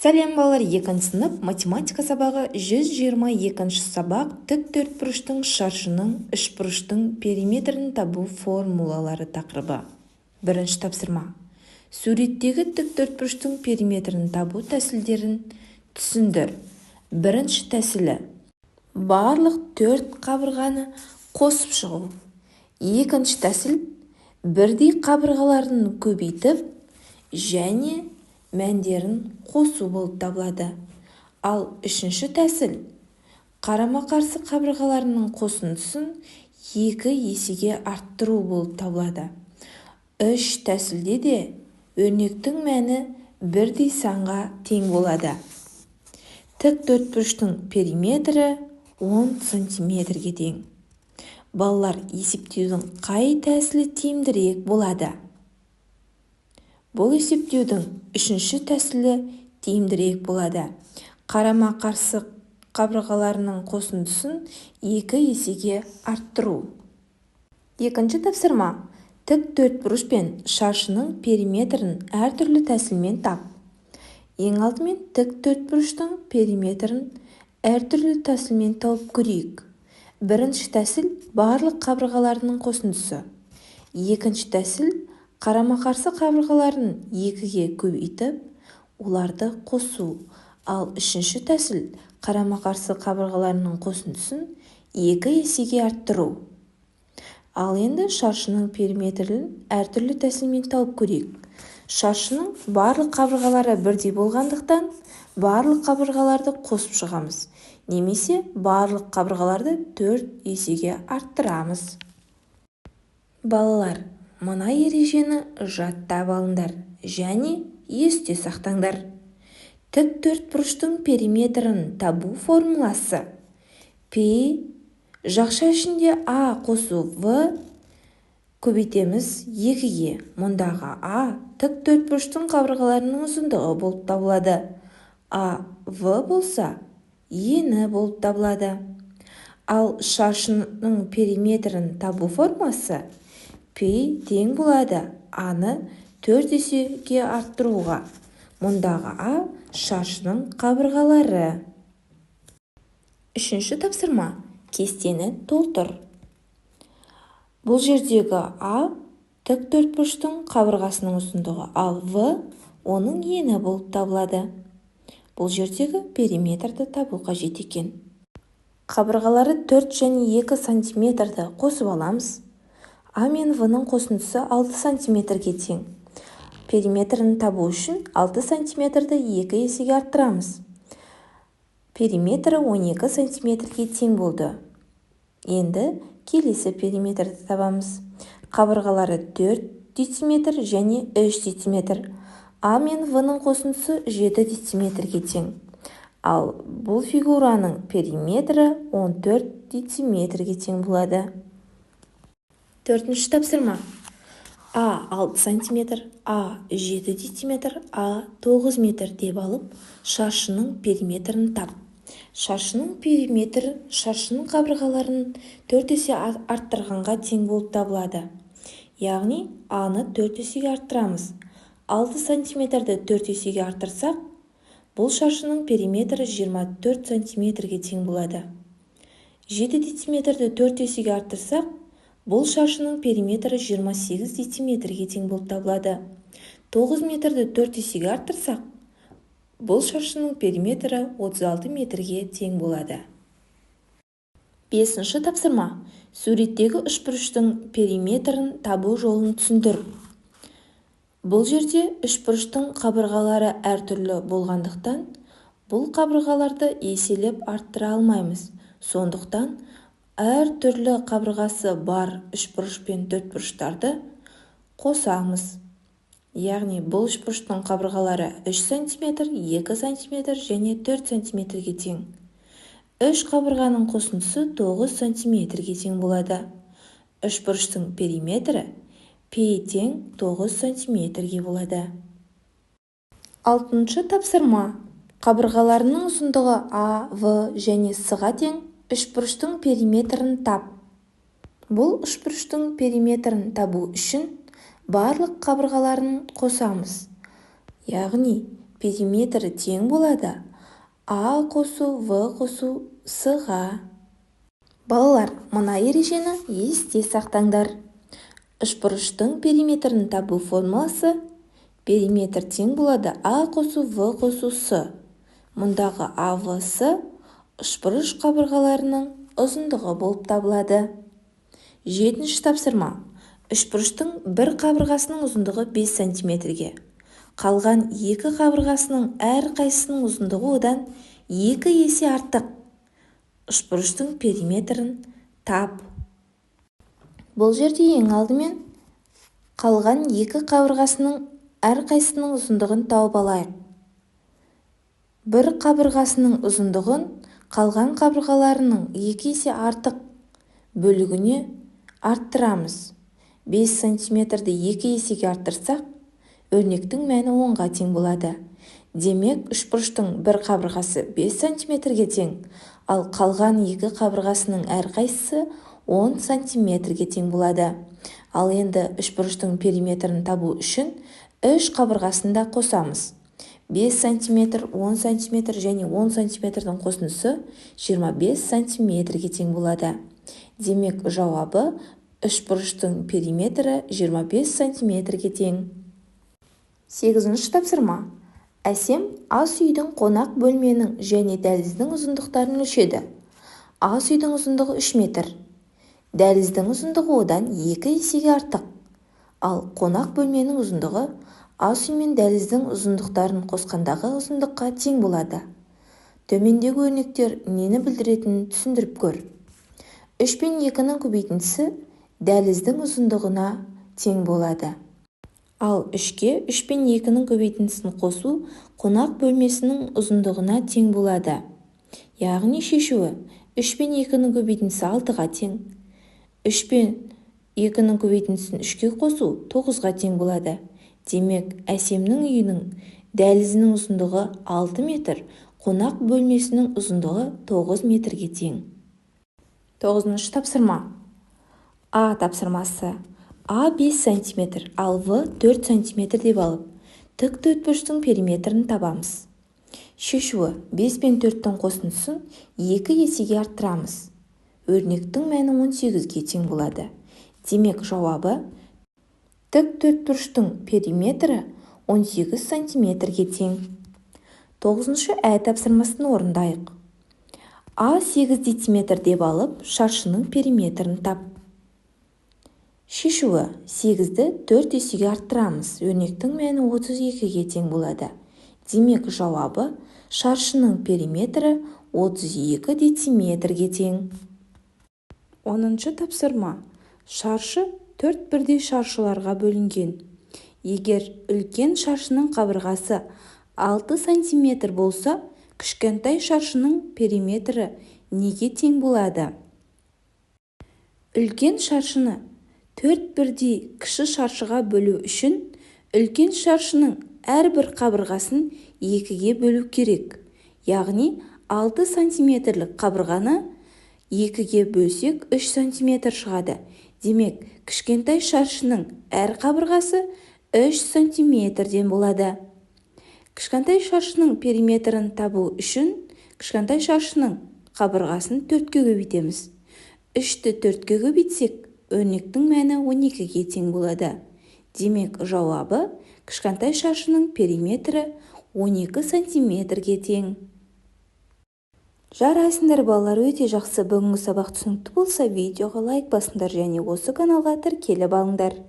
Сәлем балалар, 2 сынып математика сабағы 122 сабақ тік төртбұрыштың шаршының үшбұрыштың периметрін табу формулалары тақырыбы. Бірінші тапсырма. Суреттегі тік төртбұрыштың периметрін табу тәсілдерін түсіндір. Бірінші тәсілі. Барлық 4 қабырғаны қосып шығу. Екінші тәсіл. Бірдей қабырғаларын көбейтіп және мәндерін қосу болып табылады. Ал үшінші тәсіл. Қарама-қарсы қабырғаларының қосындысын 2 есеге арттыру болып табылады. Үш тәсілде де өрнектің мәні бірдей санға тең болады. Тік төртбұрыштың периметрі 10 см-ге тең. Балалар, есептеудің қай тәсілі тиімдірек болады? Бұл есептеудің үшінші тәсілі тиімдірек болады. Қарама-қарсы қабырғаларының қосындысын 2 есеге арттыру. Екінші тапсырма. Тік төртбұрыш пен шаршының периметрін әртүрлі тәсілмен тап. Ең алдымен тік төртбұрыштың периметрін әртүрлі тәсілмен тауып көрейік. Бірінші тәсіл барлық қабырғаларының қосындысы. Екінші тәсіл қарама-қарсы қабырғаларын 2-ге көбейтіп, оларды қосу. Ал үшінші тәсіл қарама-қарсы қабырғаларының қосындысын 2 есеге арттыру. Ал енді шаршының периметрін әртүрлі тәсілмен тауып көрейік. Шаршының барлық қабырғалары бірдей болғандықтан, барлық қабырғаларды қосып шығамыз. Немесе барлық қабырғаларды 4 есеге арттырамыз. Балалар, мына ережені жаттап алыңдар және есте сақтаңдар. Тік төртбұрыштың периметрін табу формуласы. P жақша ішінде A қосу V көбейтеміз 2-ге. Мұндағы A тік төртбұрыштың қабырғаларының ұзындығы болып табылады. A V болса, ені болып табылады. Ал шаршының периметрін табу формуласы P тең болады A-ны 4 есеге арттыруға. Мұндағы A шаршының қабырғалары. Үшінші тапсырма. Кестені толтыр. Бұл жердегі A тік төртбұрыштың қабырғасының ұзындығы, ал V оның ені болып табылады. Бұл жердегі периметрді табу қажет екен. Қабырғалары 4 және 2 см-ді қосып аламыз. А мен В-ның қосындысы 6 см-ге тең. Периметрін табу үшін 6 см-ді 2 есеге арттырамыз. Периметрі 12 см-ге тең болды. Енді келесі периметрді табамыз. Қабырғалары 4 дециметр және 3 дециметр. А мен В-ның қосындысы 7 дециметрге тең. Ал бұл фигураның периметрі 14 дециметрге тең болады. Төртінші тапсырма. А 6 см, А 7 дециметр, А 9 метр деп алып, шаршының периметрін тап. Шаршының периметрі шаршының қабырғаларын 4 есе арттырғанға тең болып табылады. Яғни А-ны 4 есеге арттырамыз. 6 см-ді 4 есеге арттырсақ, бұл шаршының периметрі 24 см-ге тең болады. 7 дециметрді 4 есеге арттырсақ, бұл шаршының периметрі 28 дециметрге тең болып табылады. 9 метрді 4 есеге арттырсақ, бұл шаршының периметрі 36 метрге тең болады. Бесінші тапсырма. Суреттегі үшбұрыштың периметрін табу жолын түсіндір. Бұл жерде үшбұрыштың қабырғалары әртүрлі болғандықтан, бұл қабырғаларды еселеп арттыра алмаймыз. Сондықтан, әртүрлі қабырғасы бар үшбұрыш пен төртбұрыштарды қосамыз. Яғни бұл үшбұрыштың қабырғалары 3 см, 2 см және 4 см-ге тең. 3 қабырғаның қосындысы 9 см-ге тең болады. Үшбұрыштың периметрі P тең 9 см-ге болады. Алтыншы тапсырма. Қабырғаларының ұзындығы A, V және S-ға тең үшбұрыштың периметрін тап. Бұл үшбұрыштың периметрін табу үшін барлық қабырғаларын қосамыз. Яғни периметрі тең болады А қосу В қосу С-ға. Балалар, мына ережені есте сақтаңдар. Үшбұрыштың периметрін табу формуласы периметр тең болады А қосу В қосу С. Мұндағы А, В, С үшбұрыш қабырғаларының ұзындығы болып табылады. 7-ші тапсырма. Үшбұрыштың бір қабырғасының ұзындығы 5 см-ге. Қалған екі қабырғасының әр қайсысының ұзындығы одан 2 есе артық. Үшбұрыштың периметрін тап. Бұл жерде ең алдымен қалған екі қабырғасының әр қайсысының ұзындығын тауып алайық. Бір қабырғасының ұзындығын қалған қабырғаларының 2 есе артық бөлігіне арттырамыз. 5 см-ді 2 есеге арттырсақ, өрнектің мәні 10-ға тең болады. Демек, үшбұрыштың бір қабырғасы 5 см-ге тең, ал қалған екі қабырғасының әрқайсысы 10 см-ге тең болады. Ал енді үшбұрыштың периметрін табу үшін 3 қабырғасын да қосамыз. 5 см, 10 см және 10 см-дің қосындысы 25 см-ге тең болады. Демек, жауабы үшбұрыштың периметрі 25 см-ге тең. 8-ші тапсырма. Әсем ас үйдің қонақ бөлменің және дәліздің ұзындықтарын өлшеді. Ас үйдің ұзындығы 3 метр. Дәліздің ұзындығы одан 2 есеге артық. Ал қонақ бөлменің ұзындығы ас үй мен дәліздің ұзындықтарын қосқандағы ұзындыққа тең болады. Төмендегі өрнектер нені білдіретінін түсіндіріп көр. 3 пен 2-ның көбейтіндісі дәліздің ұзындығына тең болады. Ал 3-ке 3 пен 2-ның көбейтіндісін қосу қонақ бөлмесінің ұзындығына тең болады. Яғни шешуі 3 пен 2-ның көбейтіндісі 6-ға тең. 3 пен 2-ның көбейтіндісін 3-ке қосу 9-ға тең болады. Демек, Әсемнің үйінің дәлізінің ұзындығы 6 метр, қонақ бөлмесінің ұзындығы 9 метрге тең. 9-шы тапсырма. А тапсырмасы. А 5 см, ал В 4 см деп алып, тік төртбұрыштың периметрін табамыз. Шешуі 5 пен 4-тің қосындысын 2 есеге арттырамыз. Өрнектің мәні 18-ге тең болады. Демек, жауабы тік төртбұрыштың периметрі 18 см-ге тең. 9-шы Ә тапсырмасын орындайық. А 8 дециметр деп алып, шаршының периметрін тап. Шешуі 8-ді 4 есеге арттырамыз. Өрнектің мәні 32-ге тең болады. Демек, жауабы шаршының периметрі 32 дециметрге тең. 10-шы тапсырма. Шаршы 4 бірдей шаршыларға бөлінген. Егер үлкен шаршының қабырғасы 6 см болса, кішкентай шаршының периметрі неге тең болады? Үлкен шаршыны 4 бірдей кіші шаршыға бөлу үшін үлкен шаршының әрбір қабырғасын 2-ге бөлу керек. Яғни 6 см-лік қабырғаны 2-ге бөлсек 3 см шығады. Демек, кішкентай шаршының әр қабырғасы 3 см-ден болады. Кішкентай шаршының периметрін табу үшін кішкентай шаршының қабырғасын 4-ге көбейтеміз. 3-ті 4-ге көбейтсек, өрнектің мәні 12-ге тең болады. Демек, жауабы кішкентай шаршының периметрі 12 см-ге тең. Жарайсыңдар балалар, өте жақсы. Бүгінгі сабақ түсінікті болса, видеоға лайк басыңдар және осы каналға тіркеліп алыңдар.